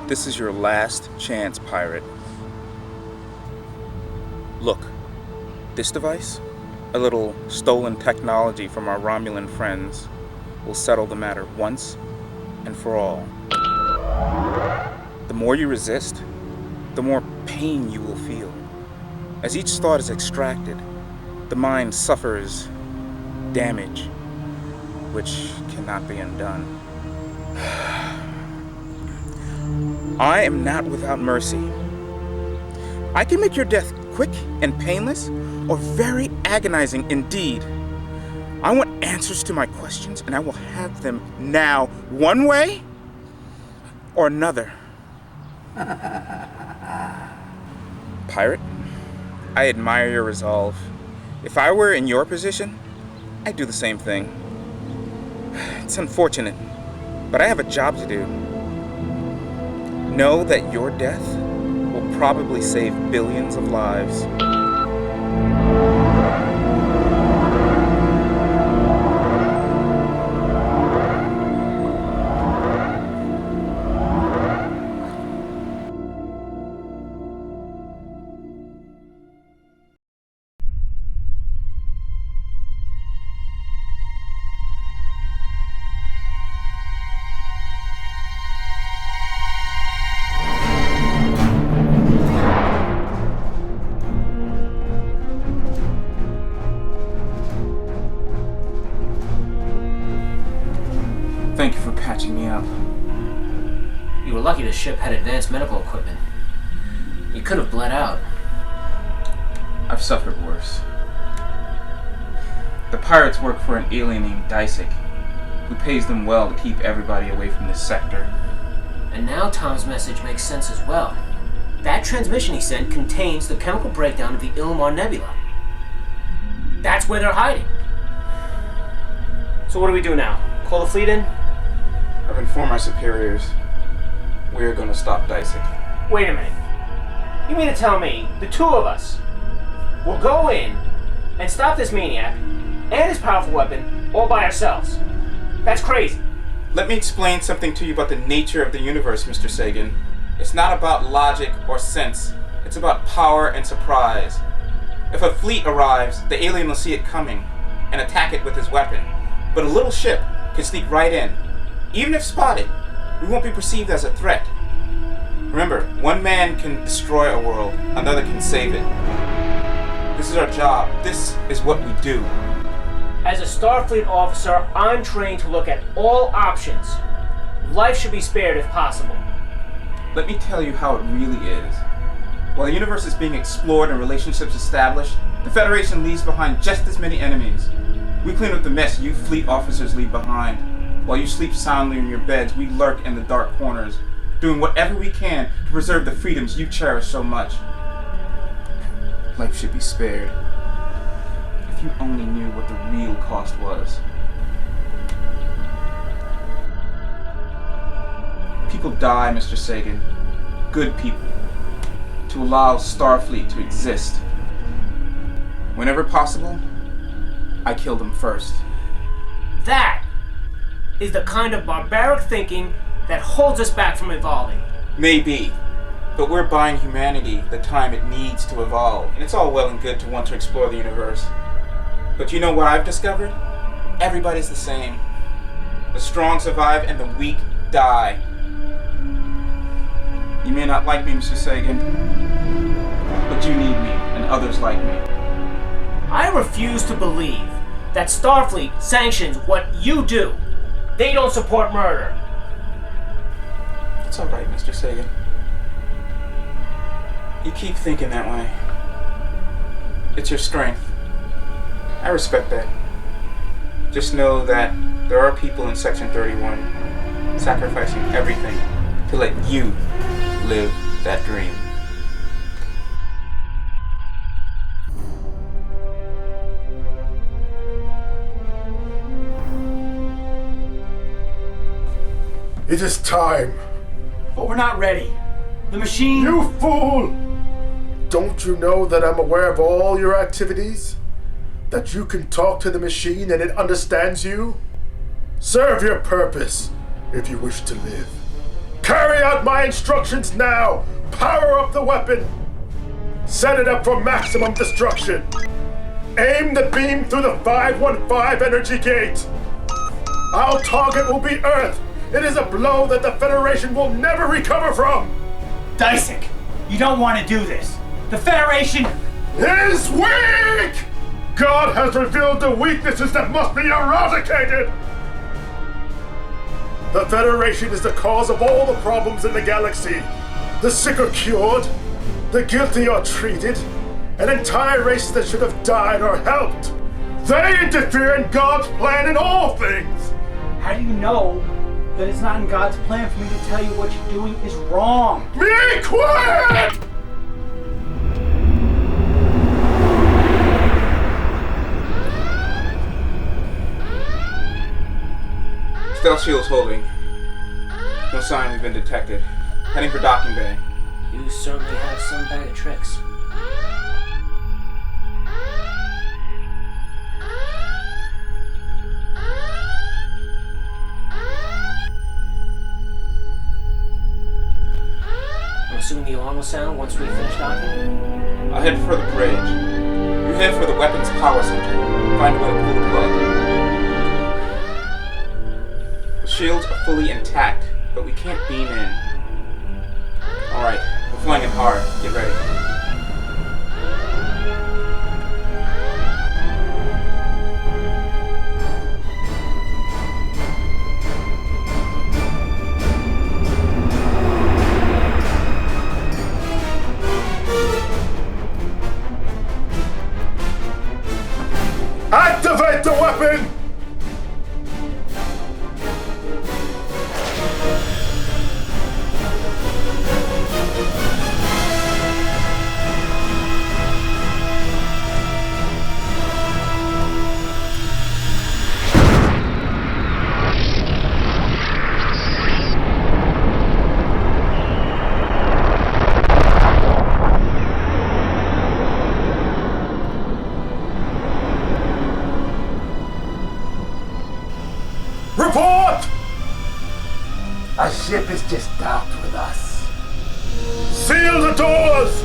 This is your last chance, pirate. Look, this device, a little stolen technology from our Romulan friends, will settle the matter once and for all. The more you resist, the more pain you will feel. As each thought is extracted, the mind suffers damage, which cannot be undone. I am not without mercy. I can make your death quick and painless, or very agonizing indeed. I want answers to my questions, and I will have them now, one way or another. Pirate, I admire your resolve. If I were in your position, I'd do the same thing. It's unfortunate, but I have a job to do. Know that your death will probably save billions of lives. Thank you for patching me up. You were lucky the ship had advanced medical equipment. You could have bled out. I've suffered worse. The pirates work for an alien named Dysek, who pays them well to keep everybody away from this sector. And now Tom's message makes sense as well. That transmission he sent contains the chemical breakdown of the Ilmar Nebula. That's where they're hiding. So what do we do now? Call the fleet in? I've informed my superiors. We're going to stop Dysek. Wait a minute. You mean to tell me the two of us will go in and stop this maniac and his powerful weapon all by ourselves? That's crazy. Let me explain something to you about the nature of the universe, Mr. Sagan. It's not about logic or sense. It's about power and surprise. If a fleet arrives, the alien will see it coming and attack it with his weapon. But a little ship can sneak right in. Even if spotted, we won't be perceived as a threat. Remember, one man can destroy a world, another can save it. This is our job. This is what we do. As a Starfleet officer, I'm trained to look at all options. Life should be spared if possible. Let me tell you how it really is. While the universe is being explored and relationships established, the Federation leaves behind just as many enemies. We clean up the mess you fleet officers leave behind. While you sleep soundly in your beds, we lurk in the dark corners, doing whatever we can to preserve the freedoms you cherish so much. Life should be spared. If you only knew what the real cost was. People die, Mr. Sagan. Good people. To allow Starfleet to exist. Whenever possible, I kill them first. That is the kind of barbaric thinking that holds us back from evolving. Maybe, but we're buying humanity the time it needs to evolve. And it's all well and good to want to explore the universe. But you know what I've discovered? Everybody's the same. The strong survive and the weak die. You may not like me, Mr. Sagan, but you need me and others like me. I refuse to believe that Starfleet sanctions what you do. They don't support murder. It's all right, Mr. Sagan. You keep thinking that way. It's your strength. I respect that. Just know that there are people in Section 31 sacrificing everything to let you live that dream. It is time. But we're not ready. The machine... You fool! Don't you know that I'm aware of all your activities? That you can talk to the machine and it understands you? Serve your purpose if you wish to live. Carry out my instructions now! Power up the weapon! Set it up for maximum destruction! Aim the beam through the 515 energy gate! Our target will be Earth! It is a blow that the Federation will never recover from! Dysek, you don't want to do this. The Federation is weak! God has revealed the weaknesses that must be eradicated! The Federation is the cause of all the problems in the galaxy. The sick are cured, the guilty are treated, an entire race that should have died or helped. They interfere in God's plan in all things! How do you know that it's not in God's plan for me to tell you what you're doing is wrong? Be quiet! Stealth shield's holding. No sign we've been detected. Heading for docking bay. You certainly have some bag of tricks. I'm assuming the alarm will sound once we finish docking? I'll head for the bridge. You head for the weapons power center. Find a way to pull the plug. The shields are fully intact, but we can't beam in. Alright, we're flying it hard. Get ready. Activate the weapon! Report! A ship is just docked with us. Seal the doors!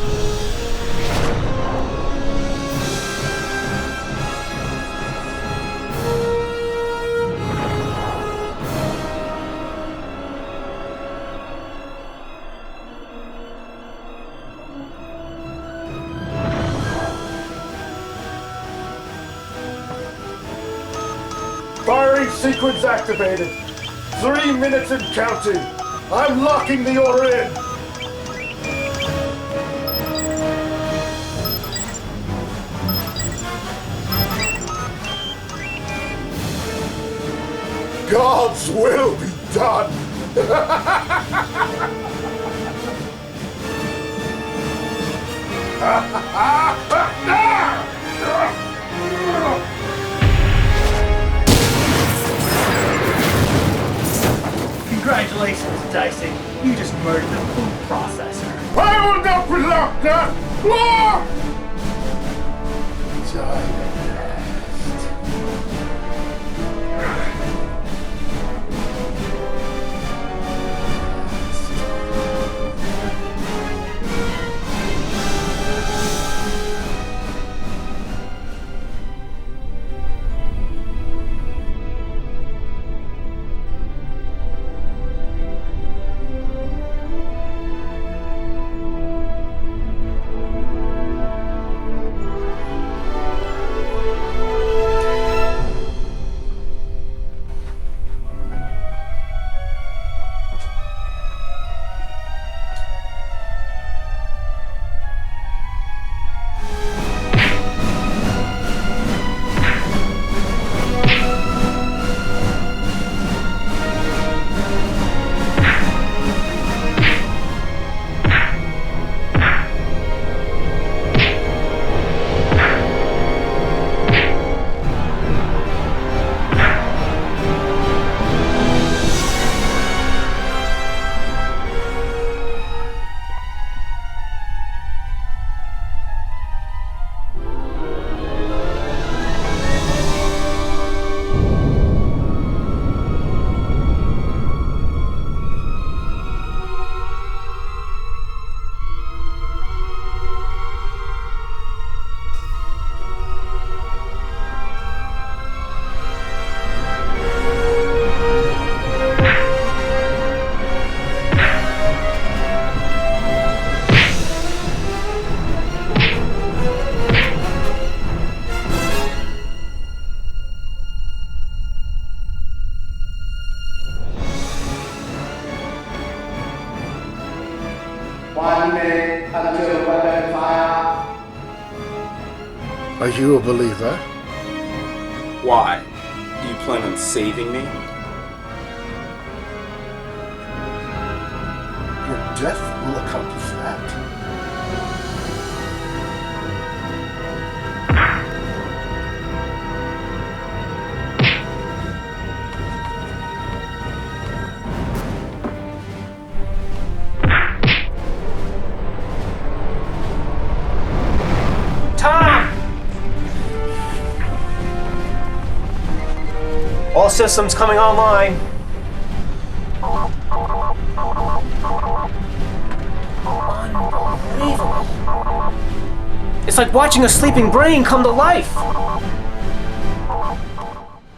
Firing sequence activated. 3 minutes and counting. I'm locking the order in. God's will be done. Congratulations, Dysek. You just murdered the food processor. I will not be locked up! Join the you a believer? Why? Do you plan on saving me? Your death will accomplish that. Tom! All systems coming online. Unbelievable. It's like watching a sleeping brain come to life.